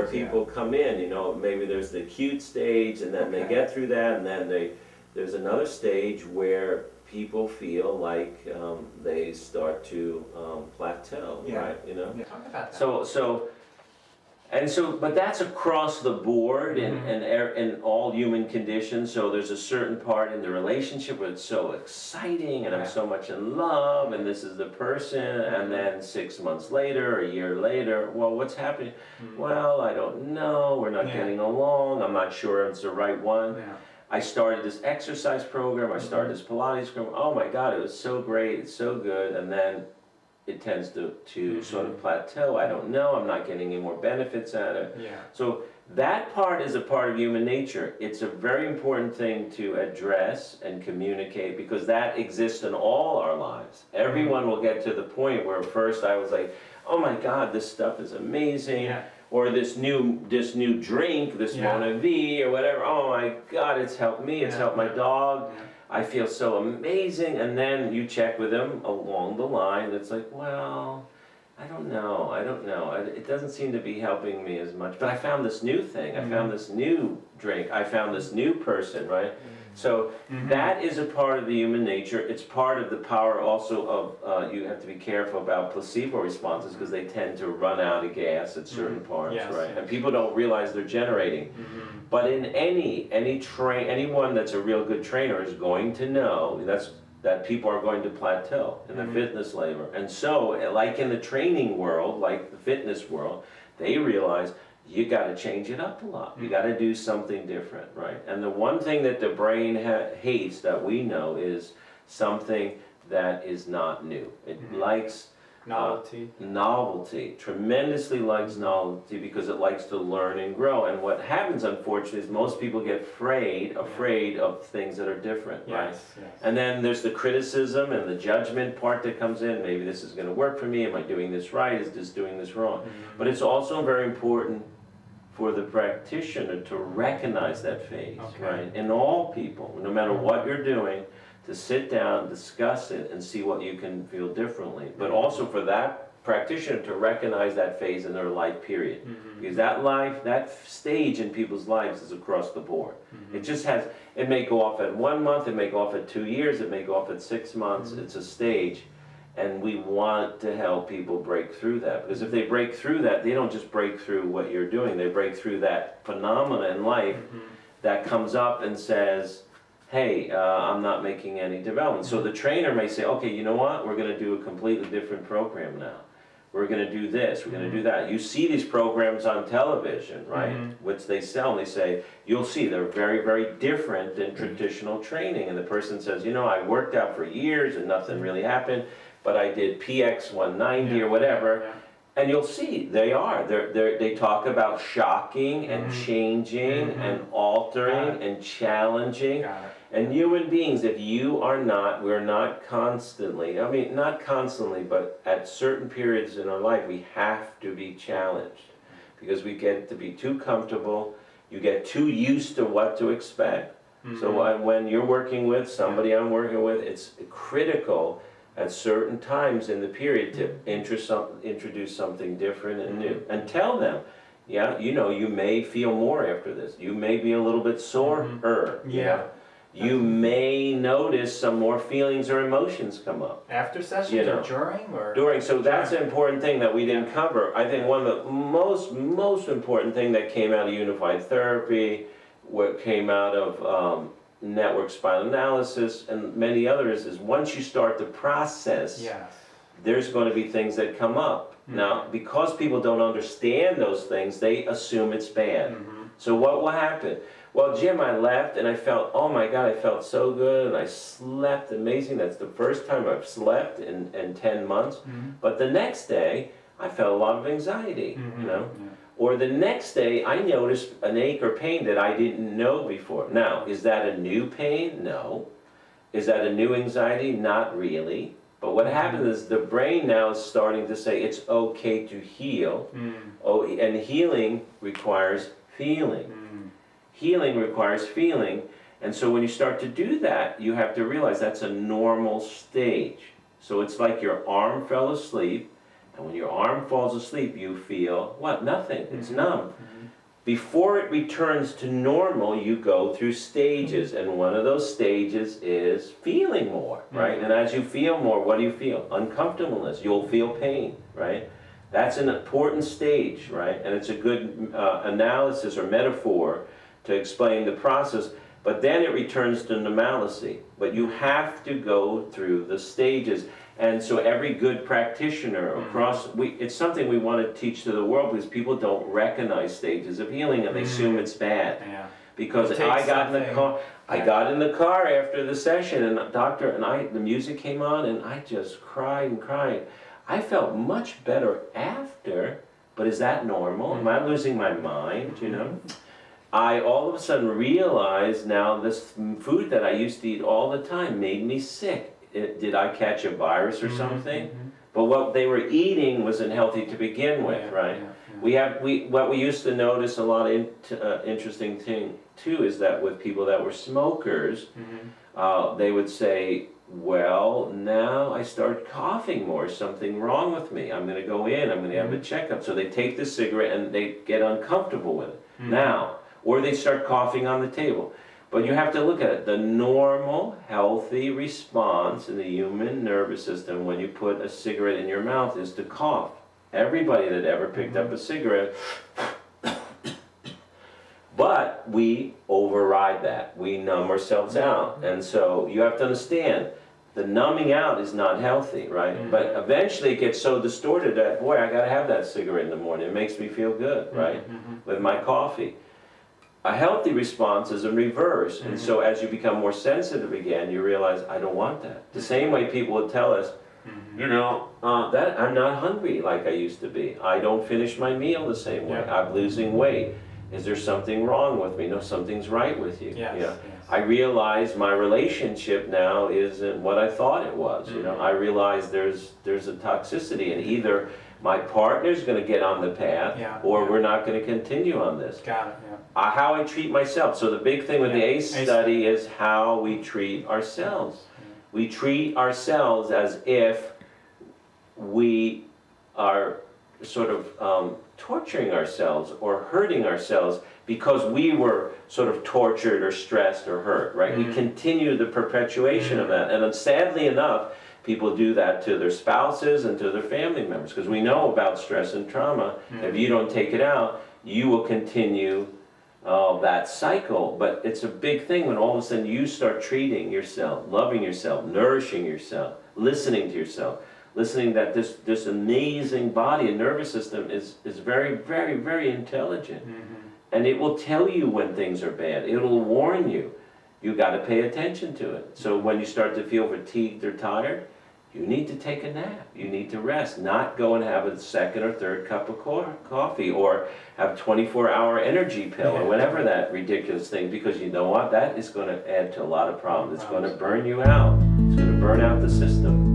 where people come in, you know, maybe there's the acute stage and then they get through that, and then there's another stage where people feel like they start to plateau, right? You know. Talk about that. But that's across the board in all human conditions. So there's a certain part in the relationship where it's so exciting and I'm so much in love and this is the person, and then 6 months later, a year later, well, what's happening? Well, I don't know, we're not getting along, I'm not sure it's the right one. I started this exercise program, I started this Pilates program, oh my God, it was so great, it's so good, and then it tends to sort of plateau. I don't know, I'm not getting any more benefits out of it. So that part is a part of human nature. It's a very important thing to address and communicate, because that exists in all our lives. Everyone will get to the point where first I was like, oh my God, this stuff is amazing. Or this new drink, this Mona V or whatever, oh my God, it's helped me, it's helped my dog. I feel so amazing, and then you check with them along the line, it's like, well, I don't know, it doesn't seem to be helping me as much, but I found this new thing, I found this new drink, I found this new person, right? So that is a part of the human nature. It's part of the power also of, you have to be careful about placebo responses, because they tend to run out of gas at certain parts, right? And people don't realize they're generating. But in anyone that's a real good trainer is going to know that people are going to plateau in the fitness labor. And so, like in the training world, like the fitness world, they realize you got to change it up a lot. You got to do something different, right? And the one thing that the brain hates that we know is something that is not new. It likes novelty, tremendously likes novelty, because it likes to learn and grow. And what happens, unfortunately, is most people get afraid of things that are different, right? And then there's the criticism and the judgment part that comes in. Maybe this is going to work for me. Am I doing this right? Is this doing this wrong? But it's also very important for the practitioner to recognize that phase, right? In all people, no matter what you're doing, to sit down, discuss it, and see what you can feel differently. But also for that practitioner to recognize that phase in their life period. Because that stage in people's lives is across the board. It just has, it may go off at 1 month, it may go off at 2 years, it may go off at 6 months, it's a stage. And we want to help people break through that. Because if they break through that, they don't just break through what you're doing, they break through that phenomena in life that comes up and says, hey, I'm not making any development. So the trainer may say, okay, you know what, we're going to do a completely different program now. We're going to do this, we're going to do that. You see these programs on television, right, which they sell, and they say, you'll see they're very, very different than traditional training. And the person says, you know, I worked out for years and nothing really happened, but I did PX 190 or whatever. And you'll see, they talk about shocking and changing and altering and challenging. And human beings, if we're not constantly, I mean, not constantly, but at certain periods in our life, we have to be challenged. Because we get to be too comfortable, you get too used to what to expect. So when you're working with somebody I'm working with, it's critical at certain times in the period to introduce something different and new. And tell them, you know, you may feel more after this. You may be a little bit sore. You may notice some more feelings or emotions come up. After sessions or during? During. So that's an important thing that we didn't cover. I think one of the most important thing that came out of unified therapy, what came out of network spinal analysis and many others, is once you start the process, there's going to be things that come up. Now, because people don't understand those things, they assume it's bad. So what will happen? Well, Jim, I left and I felt, oh my God, I felt so good and I slept amazing. That's the first time I've slept in 10 months. But the next day, I felt a lot of anxiety, you know? Or the next day, I noticed an ache or pain that I didn't know before. Now, is that a new pain? No. Is that a new anxiety? Not really. But what happens is the brain now is starting to say it's okay to heal. And healing requires feeling. Healing requires feeling. And so when you start to do that, you have to realize that's a normal stage. So it's like your arm fell asleep And when your arm falls asleep, you feel, what? Nothing. It's numb. Before it returns to normal, you go through stages, and one of those stages is feeling more, right? And as you feel more, what do you feel? Uncomfortableness. You'll feel pain, right? That's an important stage, right? And it's a good analysis or metaphor to explain the process, but then it returns to normalcy. But you have to go through the stages. And so every good practitioner across, it's something we want to teach to the world, because people don't recognize stages of healing and they assume it's bad. Yeah. Because I got in the car after the session, and the music came on, and I just cried and cried. I felt much better after, but is that normal? Am I losing my mind, you know? I all of a sudden realized now this food that I used to eat all the time made me sick. Did I catch a virus or something? But what they were eating wasn't healthy to begin with, right? What we used to notice a lot of interesting thing too is that with people that were smokers, they would say, well, now I start coughing more, something wrong with me. I'm gonna go in, I'm gonna have a checkup. So they take the cigarette and they get uncomfortable with it. Now, or they start coughing on the table. But you have to look at it. The normal, healthy response in the human nervous system when you put a cigarette in your mouth is to cough. Everybody that ever picked up a cigarette, but we override that. We numb ourselves out. And so you have to understand, the numbing out is not healthy, right? But eventually it gets so distorted that, boy, I gotta have that cigarette in the morning. It makes me feel good, right? With my coffee. A healthy response is in reverse, and so as you become more sensitive again, you realize, I don't want that. The same way people would tell us, you know, that I'm not hungry like I used to be. I don't finish my meal the same way. I'm losing weight. Is there something wrong with me? No, something's right with you. I realize my relationship now isn't what I thought it was. You know, I realize there's a toxicity, and either my partner's going to get on the path, or we're not going to continue on this. Got it. How I treat myself. So the big thing with the ACE study is how we treat ourselves. We treat ourselves as if we are sort of torturing ourselves or hurting ourselves because we were sort of tortured or stressed or hurt, right? We continue the perpetuation of that. And sadly enough, people do that to their spouses and to their family members, because we know about stress and trauma. If you don't take it out, you will continue that cycle. But it's a big thing when all of a sudden you start treating yourself, loving yourself, nourishing yourself, listening to yourself, listening that this amazing body and nervous system is very, very, very intelligent. And it will tell you when things are bad. It'll warn you. You got to pay attention to it. So when you start to feel fatigued or tired, you need to take a nap. You need to rest, not go and have a second or third cup of coffee or have 24-hour energy pill or whatever that ridiculous thing, because you know what? That is going to add to a lot of problems. It's going to burn you out. It's going to burn out the system.